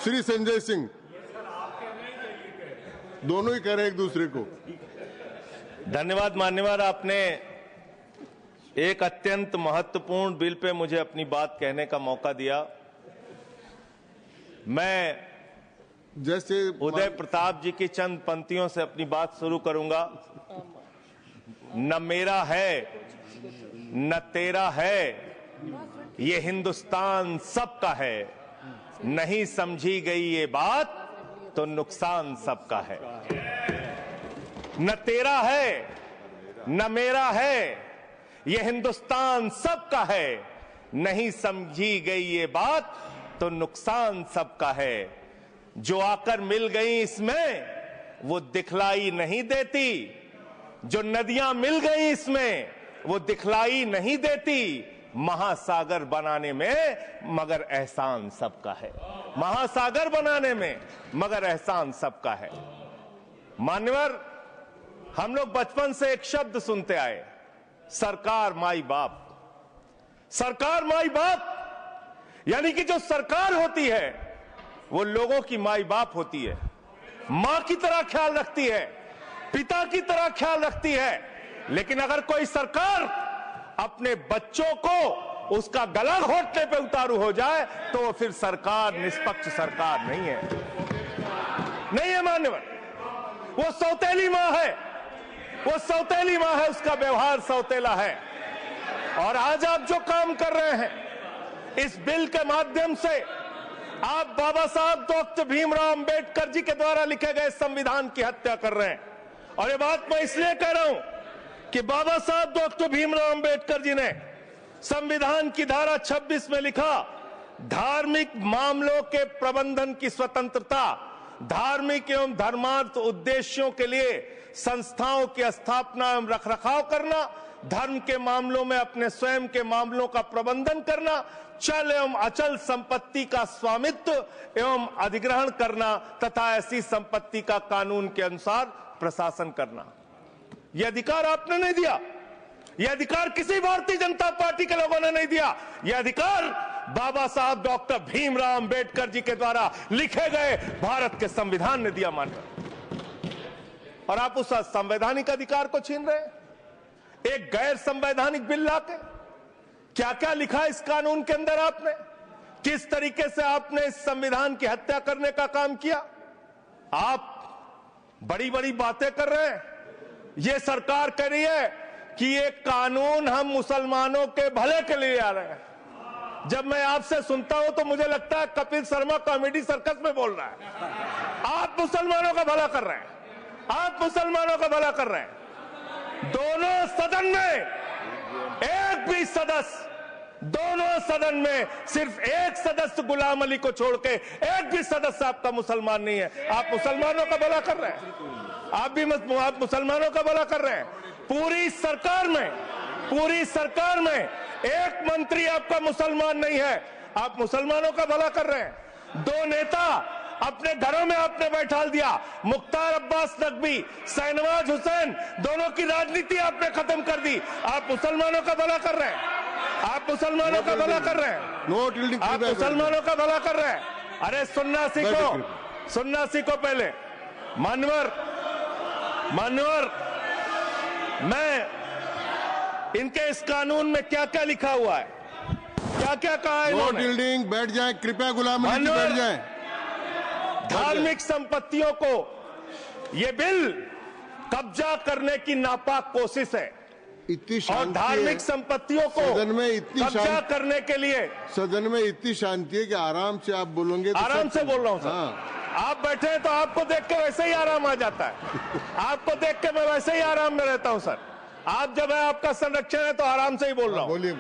श्री संजय सिंह, दोनों ही कह रहे हैं एक दूसरे को। धन्यवाद मान्यवर, आपने एक अत्यंत महत्वपूर्ण बिल पे मुझे अपनी बात कहने का मौका दिया। मैं जैसे उदय प्रताप जी की चंद पंक्तियों से अपनी बात शुरू करूंगा। न मेरा है न तेरा है, ये हिंदुस्तान सबका है, नहीं समझी गई ये बात तो नुकसान सबका है। न तेरा है न मेरा है, ये हिंदुस्तान सबका है, नहीं समझी गई ये बात तो नुकसान सबका है। जो आकर मिल गई इसमें वो दिखलाई नहीं देती, जो नदियां मिल गई इसमें वो दिखलाई नहीं देती, महासागर बनाने में मगर एहसान सबका है। महासागर बनाने में मगर एहसान सबका है। मान्यवर, हम लोग बचपन से एक शब्द सुनते आए, सरकार माई बाप। सरकार माई बाप यानी कि जो सरकार होती है वो लोगों की माई बाप होती है, मां की तरह ख्याल रखती है, पिता की तरह ख्याल रखती है। लेकिन अगर कोई सरकार अपने बच्चों को उसका गला घोटने पे उतारू हो जाए तो वो फिर सरकार निष्पक्ष सरकार नहीं है, नहीं है मान्यवर। वो सौतेली मां है, वो सौतेली मां है, उसका व्यवहार सौतेला है। और आज आप जो काम कर रहे हैं इस बिल के माध्यम से, आप बाबा साहब डॉक्टर भीमराव अंबेडकर जी के द्वारा लिखे गए संविधान की हत्या कर रहे हैं। और ये बात मैं इसलिए कह रहा हूं कि बाबा साहब डॉक्टर भीमराव अंबेडकर जी ने संविधान की धारा 26 में लिखा, धार्मिक मामलों के प्रबंधन की स्वतंत्रता, धार्मिक एवं धर्मार्थ उद्देश्यों के लिए संस्थाओं की स्थापना एवं रखरखाव करना, धर्म के मामलों में अपने स्वयं के मामलों का प्रबंधन करना, चल एवं अचल संपत्ति का स्वामित्व एवं अधिग्रहण करना तथा ऐसी संपत्ति का कानून के अनुसार प्रशासन करना। यह अधिकार आपने नहीं दिया, यह अधिकार किसी भारतीय जनता पार्टी के लोगों ने नहीं दिया। यह अधिकार बाबा साहब डॉक्टर भीमराव अंबेडकर जी के द्वारा लिखे गए भारत के संविधान ने दिया मान्यवर। और आप उस संवैधानिक अधिकार को छीन रहे हैं एक गैर संवैधानिक बिल लाके। क्या क्या लिखा इस कानून के अंदर आपने, किस तरीके से आपने इस संविधान की हत्या करने का काम किया। आप बड़ी बड़ी बातें कर रहे हैं। ये सरकार कह रही है कि ये कानून हम मुसलमानों के भले के लिए आ रहे हैं। जब मैं आपसे सुनता हूं तो मुझे लगता है कपिल शर्मा कॉमेडी सर्कस में बोल रहा है। आप मुसलमानों का भला कर रहे हैं, आप मुसलमानों का भला कर रहे हैं। दोनों सदन में एक भी सदस्य, दोनों सदन में सिर्फ एक सदस्य गुलाम अली को छोड़ के एक भी सदस्य आपका मुसलमान नहीं है। आप मुसलमानों का भला कर रहे हैं, आप मुसलमानों का भला कर रहे हैं। पूरी सरकार में एक मंत्री आपका मुसलमान नहीं है, आप मुसलमानों का भला कर रहे हैं। दो नेता अपने घरों में आपने बैठा दिया, मुख्तार अब्बास नकवी, शहनवाज हुसैन, दोनों की राजनीति आपने खत्म कर दी। आप मुसलमानों का भला कर रहे हैं, आप मुसलमानों का भला कर रहे हैं, आप मुसलमानों का भला कर रहे हैं। अरे सुनना सीखो पहले। मान्यवर, मैं इनके इस कानून में क्या क्या लिखा हुआ है, क्या क्या कहा है इन्होंने। बैठ जाए कृपया, गुलाम अली बैठ जाए। धार्मिक संपत्तियों को यह बिल कब्जा करने की नापाक कोशिश है। इतनी और धार्मिक संपत्तियों को सदन में इतनी कब्जा करने के लिए सदन में इतनी शांति है कि आराम से आप बोलोगे तो आराम से बोल रहा हूं सर। हाँ। आप बैठे हैं तो आपको देख के वैसे ही आराम आ जाता है। आपको देख के मैं वैसे ही आराम में रहता हूं सर। आप जब है आपका संरक्षण है तो आराम से ही बोल रहा हूं। बोलिए।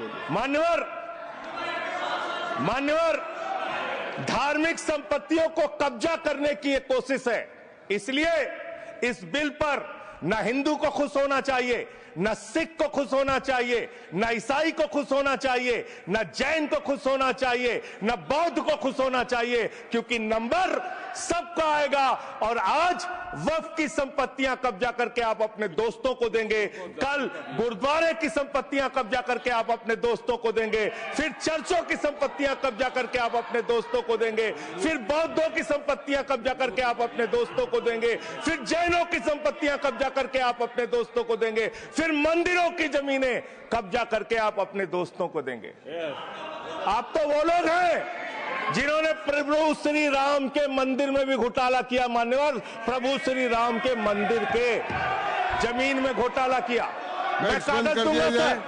मान्यवर, धार्मिक संपत्तियों को कब्जा करने की एक कोशिश है। इसलिए इस बिल पर न हिंदू को खुश होना चाहिए, न सिख को खुश होना चाहिए, न ईसाई को खुश होना चाहिए, न जैन को खुश होना चाहिए, न बौद्ध को खुश होना चाहिए, क्योंकि नंबर सबका आएगा। और आज वक्फ की संपत्तियां कब्जा करके आप अपने दोस्तों को देंगे, कल गुरुद्वारे की संपत्तियां कब्जा करके आप अपने दोस्तों को देंगे, फिर चर्चों की संपत्तियां कब्जा करके आप अपने दोस्तों को देंगे, फिर बौद्धों की संपत्तियां कब्जा करके आप अपने दोस्तों को देंगे, फिर जैनों की संपत्तियां कब्जा करके आप अपने दोस्तों को देंगे, फिर मंदिरों की जमीनें कब्जा करके आप अपने दोस्तों को देंगे। आप तो वो लोग हैं जिन्होंने प्रभु श्री राम के मंदिर में भी घोटाला किया। मान्यवर, प्रभु श्री राम के मंदिर के जमीन में घोटाला किया। मैं कागज दूंगा सर,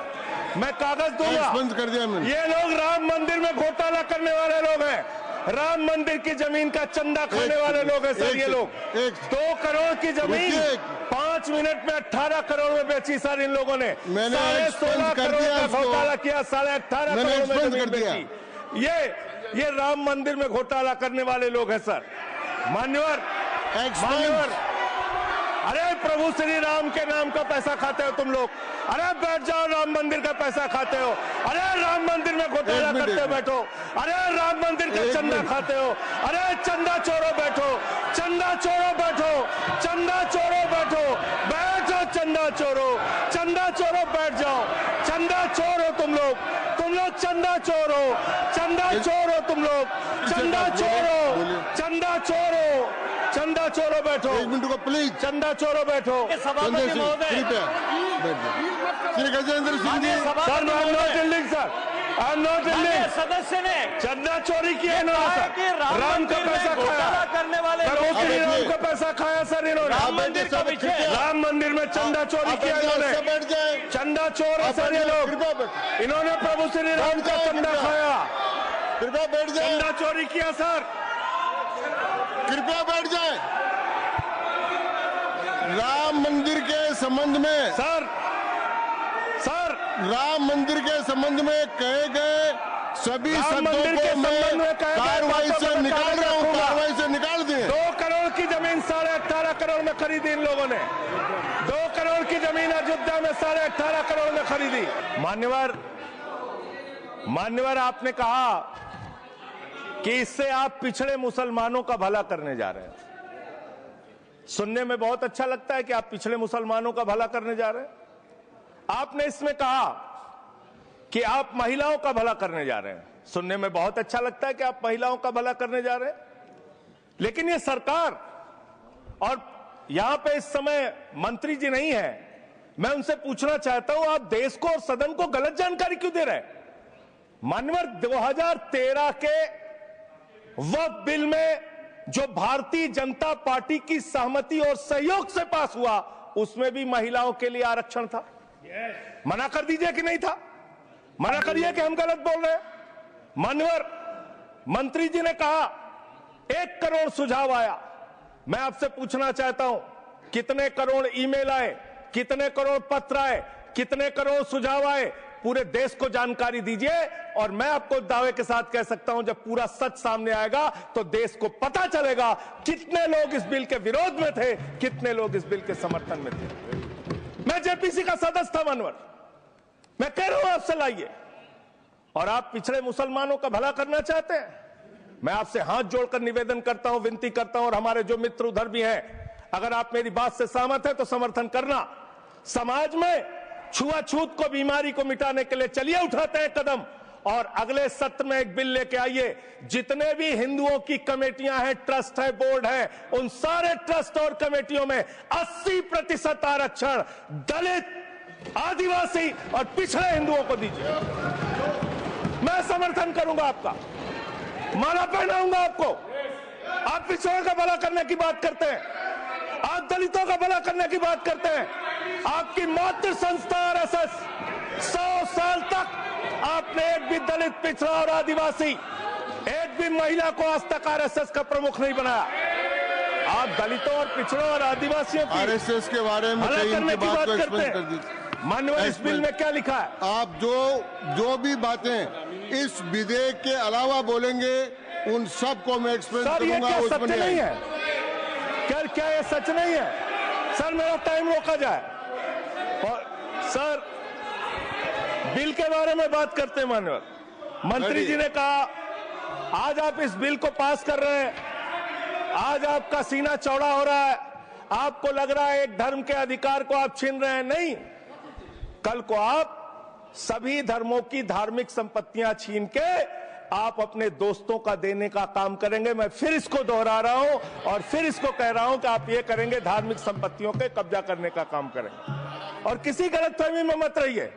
मैं कागज दूंगा। बंद कर दिया मैंने। ये लोग राम मंदिर में घोटाला करने वाले लोग हैं, राम मंदिर की जमीन का चंदा खाने वाले लोग हैं सर। ये लोग 2 करोड़ की जमीन 5 मिनट में 18 करोड़ में बेची सर इन लोगों ने। 16.5 करोड़ का घोटाला किया, 18.5 करोड़ में जमीन बेची। ये राम मंदिर में घोटाला करने वाले लोग हैं सर। मान्यवर, अरे प्रभु श्री राम के नाम का पैसा खाते हो तुम लोग। अरे बैठ जाओ, राम मंदिर का पैसा खाते हो। अरे राम मंदिर में घोटाला करते बैठो। अरे राम मंदिर का चंदा खाते हो। अरे चंदा चोरो बैठो, चंदा चोरो बैठो, चंदा चोरो बैठो, बैठो चंदा चोरो, चंदा चोरो बैठ जाओ। चंदा चोरो तुम लोग चंदा चोरो, चंदा चोरो तुम लोग, चंदा चोरो, चंदा चोरो, चंदा चोरो बैठो। 1 मिनट को प्लीज। चंदा चोरो बैठो। सभापति महोदय, Shri Gajendra Singh ji. Sir, I'm not dealing sir, I'm not dealing. सदस्य ने चंदा चोरी किया इन्होंने, राम का पैसा खाया, करने वाले प्रभु श्री राम का पैसा खाया सर इन्होंने। राम मंदिर का विषय, राम मंदिर में चंदा चोरी किया इन्होंने। चंदा चोर है सर ये लोग। इन्होंने प्रभु श्री राम का चंदा खाया। कृपया बैठ जाए। चंदा चोरी किया सर। कृपया बैठ जाए। राम मंदिर के संबंध में सर राम मंदिर के संबंध में कहे गए सभी शब्दों को मैं कार्रवाई से निकाल रहा हूं, कार्रवाई से निकाल दिए। 2 करोड़ की जमीन 18.5 करोड़ में खरीदी इन लोगों ने। 2 करोड़ की जमीन अयोध्या में 18.5 करोड़ में खरीदी। मान्यवर, आपने कहा कि इससे आप पिछड़े मुसलमानों का भला करने जा रहे हैं। सुनने में बहुत अच्छा लगता है कि आप पिछड़े मुसलमानों का भला करने जा रहे हैं। आपने इसमें कहा कि आप महिलाओं का भला करने जा रहे हैं। सुनने में बहुत अच्छा लगता है कि आप महिलाओं का भला करने जा रहे हैं, लेकिन ये सरकार, और यहां पे इस समय मंत्री जी नहीं है, मैं उनसे पूछना चाहता हूं, आप देश को और सदन को गलत जानकारी क्यों दे रहे हैं? मान्यवर, 2013 के वक्फ बिल में जो भारतीय जनता पार्टी की सहमति और सहयोग से पास हुआ, उसमें भी महिलाओं के लिए आरक्षण था। मना कर दीजिए कि नहीं था, मना करिए कि हम गलत बोल रहे हैं। मान्यवर, मंत्री जी ने कहा 1 करोड़ सुझाव आया। मैं आपसे पूछना चाहता हूं, कितने करोड़ ईमेल आए, कितने करोड़ पत्र आए, कितने करोड़ सुझाव आए? पूरे देश को जानकारी दीजिए, और मैं आपको दावे के साथ कह सकता हूं, जब पूरा सच सामने आएगा तो देश को पता चलेगा कितने लोग इस बिल के विरोध में थे, कितने लोग इस बिल के समर्थन में थे। मैं जेपीसी का सदस्य था मानवर, मैं कह रहा हूं आपसे लाइए। और आप पिछड़े मुसलमानों का भला करना चाहते हैं? मैं आपसे हाथ जोड़कर निवेदन करता हूं, विनती करता हूं, और हमारे जो मित्र उधर भी हैं, अगर आप मेरी बात से सहमत हैं तो समर्थन करना। समाज में छुआछूत को, बीमारी को मिटाने के लिए चलिए उठाते हैं कदम, और अगले सत्र में एक बिल लेके आइए। जितने भी हिंदुओं की कमेटियां हैं, ट्रस्ट है, बोर्ड है, उन सारे ट्रस्ट और कमेटियों में 80% आरक्षण दलित, आदिवासी और पिछड़े हिंदुओं को दीजिए। मैं समर्थन करूंगा आपका, माला पहनाऊंगा आपको। आप पिछड़ों का भला करने की बात करते हैं, आप दलितों का भला करने की बात करते हैं। आपकी मातृ संस्था आरएसएस 100 साल तक आपने एक भी दलित, पिछड़ा और आदिवासी, एक भी महिला को आज तक आरएसएस का प्रमुख नहीं बनाया। आप दलितों और पिछड़ों और आदिवासियों की आरएसएस के बारे में भला करने की बात करते कर हैं। माननीय, इस बिल में क्या लिखा है? आप जो भी बातें इस विधेयक के अलावा बोलेंगे, उन सब को मैं एक्सप्लेन करूंगा। क्या सत्य नहीं है? क्या ये सच नहीं है? सर, मेरा टाइम रोका जाए। और सर, बिल के बारे में बात करते हैं माननीय मंत्री जी ने कहा आज आप इस बिल को पास कर रहे हैं, आज आपका सीना चौड़ा हो रहा है, आपको लग रहा है एक धर्म के अधिकार को आप छीन रहे हैं। नहीं, कल को आप सभी धर्मों की धार्मिक संपत्तियां छीन के आप अपने दोस्तों का देने का काम करेंगे। मैं फिर इसको दोहरा रहा हूं और फिर इसको कह रहा हूं कि आप ये करेंगे, धार्मिक संपत्तियों के कब्जा करने का काम करेंगे। और किसी गलतफहमी में मत रहिए,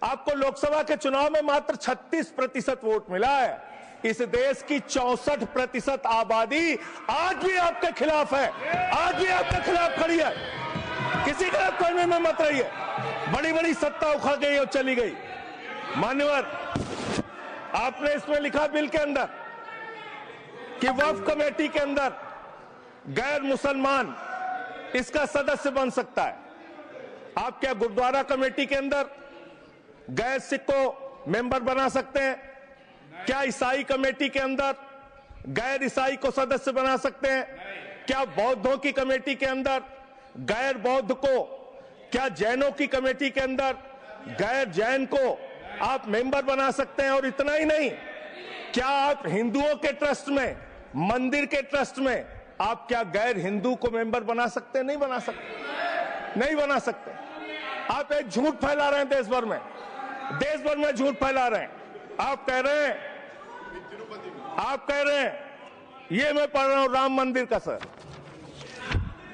आपको लोकसभा के चुनाव में मात्र 36% वोट मिला है। इस देश की 64% आबादी आज भी आपके खिलाफ है, आज भी आपके खिलाफ खड़ी है। किसी गलतफहमी में मत रहिए। बड़ी बड़ी सत्ता उखड़ गई और चली गई। मान्यवर, आपने इसमें लिखा बिल के अंदर कि वक्फ कमेटी के अंदर गैर मुसलमान इसका सदस्य बन सकता है। आप क्या गुरुद्वारा कमेटी के अंदर गैर सिख को मेंबर बना सकते हैं? क्या ईसाई कमेटी के अंदर गैर ईसाई को सदस्य बना सकते हैं? क्या बौद्धों की कमेटी के अंदर गैर बौद्ध को, क्या जैनों की कमेटी के अंदर गैर जैन को आप मेंबर बना सकते हैं? और इतना ही नहीं, क्या आप हिंदुओं के ट्रस्ट में, मंदिर के ट्रस्ट में आप क्या गैर हिंदू को मेंबर बना सकते हैं? नहीं बना सकते, नहीं बना सकते। आप एक झूठ फैला रहे हैं देश भर में, देश भर में झूठ फैला रहे हैं। आप कह रहे हैं, ये मैं पढ़ रहा हूं राम मंदिर का, सर,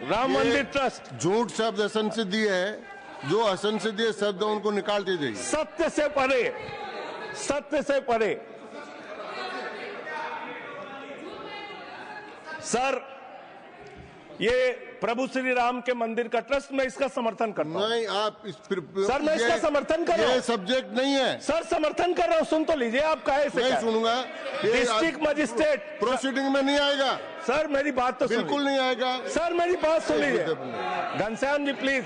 राम मंदिर ट्रस्ट। झूठ शब्द असंसदीय है, जो असंसदीय शब्द उनको निकाल दीजिए। सत्य से परे, सत्य से परे। सर, ये प्रभु श्री राम के मंदिर का ट्रस्ट, मैं इसका समर्थन करता हूं। नहीं, आप सर, मैं इसका समर्थन कर रहा हूं। ये सब्जेक्ट नहीं है सर, समर्थन कर रहा हूं। सुन तो लीजिए, आप कहे से नहीं सुनूंगा। डिस्ट्रिक्ट मजिस्ट्रेट प्रोसीडिंग में नहीं आएगा सर, मेरी बात तो बिल्कुल नहीं आएगा। सर, मेरी बात सुन लीजिए। घनश्याम जी प्लीज,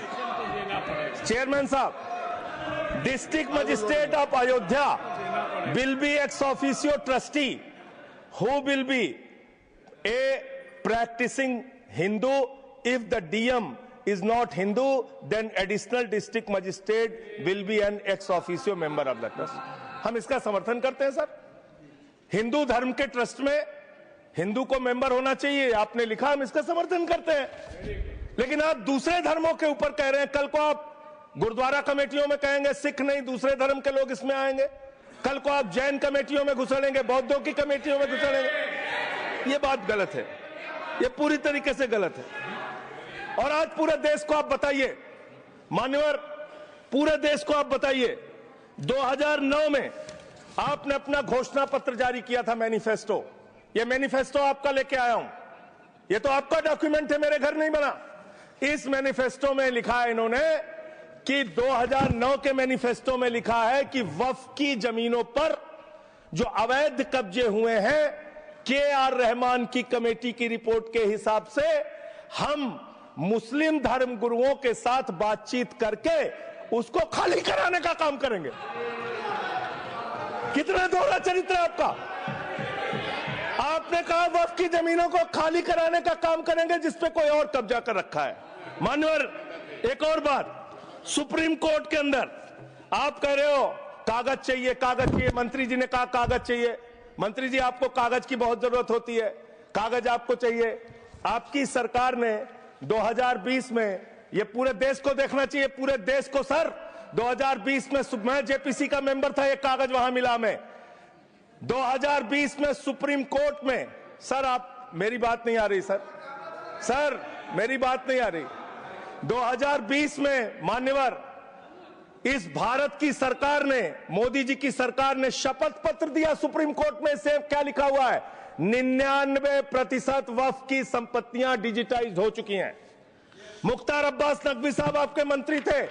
चेयरमैन साहब, district magistrate of Ayodhya will be ex officio trustee who will be a practising Hindu. If the DM is not Hindu, then additional district magistrate will be an ex officio member of the trust. हम इसका समर्थन करते हैं sir. Hindu धर्म के trust में हिंदू को member होना चाहिए, आपने लिखा, हम इसका समर्थन करते हैं। लेकिन आप दूसरे धर्मों के ऊपर कह रहे हैं। कल को आप गुरुद्वारा कमेटियों में कहेंगे सिख नहीं, दूसरे धर्म के लोग इसमें आएंगे। कल को आप जैन कमेटियों में घुसड़ेंगे, बौद्धों की कमेटियों में घुसड़ेंगे। ये बात गलत है, ये पूरी तरीके से गलत है। और आज पूरे देश को आप बताइए, मान्यवर, पूरे देश को आप बताइए, 2009 में आपने अपना घोषणा पत्र जारी किया था, मैनिफेस्टो। ये मैनिफेस्टो आपका लेके आया हूं, ये तो आपका डॉक्यूमेंट है, मेरे घर नहीं बना। इस मैनिफेस्टो में लिखा है इन्होंने कि 2009 के मैनिफेस्टो में लिखा है कि वक्फ की जमीनों पर जो अवैध कब्जे हुए हैं, के.आर. रहमान की कमेटी की रिपोर्ट के हिसाब से हम मुस्लिम धर्म गुरुओं के साथ बातचीत करके उसको खाली कराने का काम करेंगे। कितना दोहरा चरित्र है आपका। आपने कहा वक्फ की जमीनों को खाली कराने का काम करेंगे जिसपे कोई और कब्जा कर रखा है। मान्यवर, एक और बात, सुप्रीम कोर्ट के अंदर आप कह रहे हो कागज चाहिए, कागज चाहिए। मंत्री जी ने कहा कागज चाहिए। मंत्री जी, आपको कागज की बहुत जरूरत होती है, कागज आपको चाहिए। आपकी सरकार ने 2020 में, ये पूरे देश को देखना चाहिए, पूरे देश को सर, 2020 में मैं जेपीसी का मेंबर था, एक कागज वहां मिला में 2020 में सुप्रीम कोर्ट में। सर, आप, मेरी बात नहीं आ रही सर, मेरी बात नहीं आ रही। 2020 में मान्यवर, इस भारत की सरकार ने, मोदी जी की सरकार ने शपथ पत्र दिया सुप्रीम कोर्ट में। से क्या लिखा हुआ है? 99% वक्फ की संपत्तियां डिजिटाइज हो चुकी हैं। मुख्तार अब्बास नकवी साहब आपके मंत्री थे,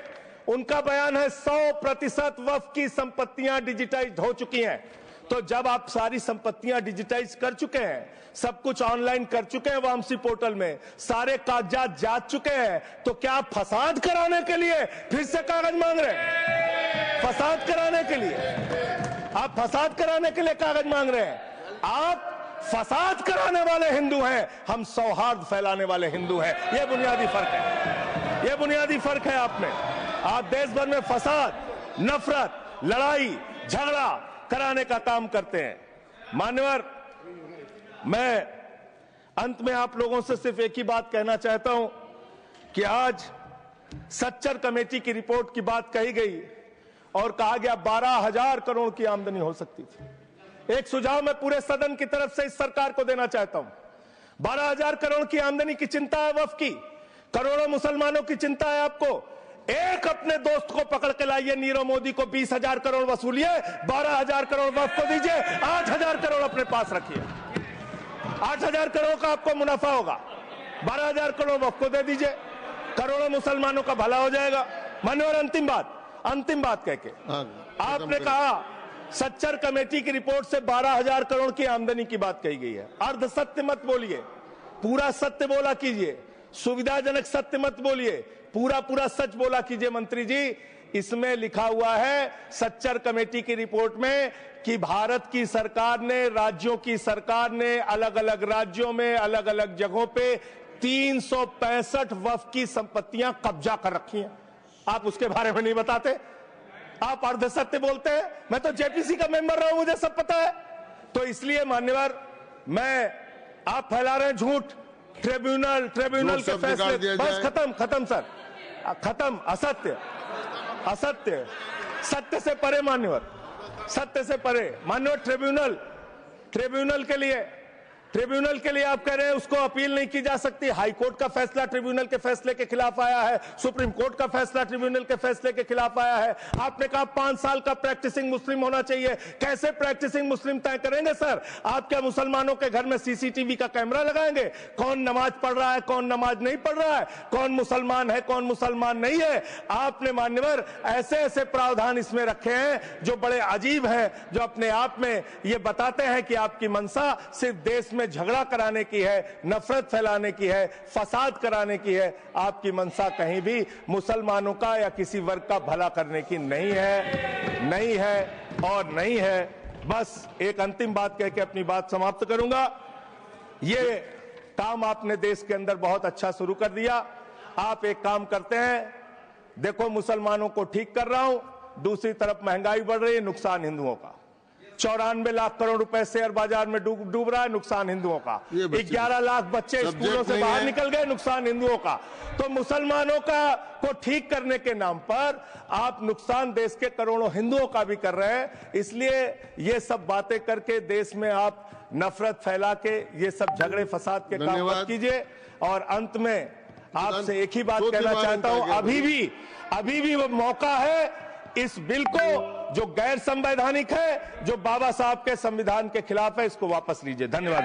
उनका बयान है 100% वक्फ की संपत्तियां डिजिटाइज हो चुकी हैं। तो जब आप सारी संपत्तियां डिजिटाइज कर चुके हैं, सब कुछ ऑनलाइन कर चुके हैं वामसी पोर्टल में, सारे कागजात जांच चुके हैं, तो क्या आप फसाद कराने के लिए फिर से कागज मांग रहे हैं? फसाद कराने के लिए, आप फसाद कराने के लिए कागज मांग रहे हैं। आप फसाद कराने वाले हिंदू हैं, हम सौहार्द फैलाने वाले हिंदू हैं। यह बुनियादी फर्क है, यह बुनियादी फर्क है आप में। आप देश भर में फसाद, नफरत, लड़ाई, झगड़ा कराने का काम करते हैं। मान्यवर, मैं अंत में आप लोगों से सिर्फ एक ही बात कहना चाहता हूं कि आज सच्चर कमेटी की रिपोर्ट की बात कही गई और कहा गया 12,000 करोड़ की आमदनी हो सकती थी। एक सुझाव मैं पूरे सदन की तरफ से इस सरकार को देना चाहता हूं। 12,000 करोड़ की आमदनी की चिंता है वक्फ की, करोड़ों मुसलमानों की चिंता है आपको। एक अपने दोस्त को पकड़ के लाइए, नीरव मोदी को 20,000 करोड़ वसूलिए, 12,000 करोड़ वक्फ को दीजिए, 8,000 करोड़ अपने पास रखिए। 8,000 करोड़ का आपको मुनाफा होगा, 12,000 करोड़ वक्फ को दे दीजिए, करोड़ों मुसलमानों का भला हो जाएगा। मान्यवर, अंतिम बात कह के आपने कहा सच्चर कमेटी की रिपोर्ट से 12,000 करोड़ की आमदनी की बात कही गई है। अर्ध सत्य मत बोलिए, पूरा सत्य बोला कीजिए। सुविधाजनक सत्य मत बोलिए, पूरा सच बोला कीजिए। मंत्री जी, इसमें लिखा हुआ है सच्चर कमेटी की रिपोर्ट में कि भारत की सरकार ने, राज्यों की सरकार ने अलग अलग राज्यों में अलग अलग जगहों पे 365 वक्फ की संपत्तियां कब्जा कर रखी हैं। आप उसके बारे में नहीं बताते, आप अर्ध सत्य बोलते हैं। मैं तो जेपीसी का मेंबर रहा हूं, मुझे सब पता है। तो इसलिए मान्यवर, आप फैला रहे हैं झूठ, ट्रिब्यूनल के फैसले, बस खत्म सर, खत्म। असत्य, सत्य से परे मान्यवर, सत्य से परे मान्यवर। ट्रिब्यूनल के लिए आप कह रहे हैं उसको अपील नहीं की जा सकती। हाई कोर्ट का फैसला ट्रिब्यूनल के फैसले के खिलाफ आया है, सुप्रीम कोर्ट का फैसला ट्रिब्यूनल के फैसले के खिलाफ आया है। आपने कहा 5 साल का प्रैक्टिसिंग मुस्लिम होना चाहिए। कैसे प्रैक्टिसिंग मुस्लिम तय करेंगे सर? आप क्या मुसलमानों के घर में सीसीटीवी का कैमरा लगाएंगे? कौन नमाज पढ़ रहा है, कौन नमाज नहीं पढ़ रहा है, कौन मुसलमान है, कौन मुसलमान नहीं है? आपने मान्यवर ऐसे प्रावधान इसमें रखे हैं जो बड़े अजीब हैं, जो अपने आप में ये बताते हैं कि आपकी मंशा सिर्फ देश में झगड़ा कराने की है, नफरत फैलाने की है, फसाद कराने की है। आपकी मंशा कहीं भी मुसलमानों का या किसी वर्ग का भला करने की नहीं है। बस एक अंतिम बात कह के अपनी बात समाप्त करूंगा। ये काम आपने देश के अंदर बहुत अच्छा शुरू कर दिया। आप एक काम करते हैं, देखो मुसलमानों को ठीक कर रहा हूं, दूसरी तरफ महंगाई बढ़ रही है, नुकसान हिंदुओं का। 94 लाख करोड़ रुपए शेयर बाजार में डूब रहा है, नुकसान हिंदुओं का। 11 लाख बच्चे स्कूलों से बाहर निकल गए, नुकसान हिंदुओं का। तो मुसलमानों को ठीक करने के नाम पर आप नुकसान देश के करोड़ों हिंदुओं का भी कर रहे हैं। इसलिए ये सब बातें करके देश में आप नफरत फैला के ये सब झगड़े फसाद के काम मत कीजिए। और अंत में आपसे एक ही बात कहना चाहता हूं, अभी भी वो मौका है इस बिल को जो गैर संवैधानिक है, जो बाबा साहब के संविधान के खिलाफ है, इसको वापस लीजिए। धन्यवाद।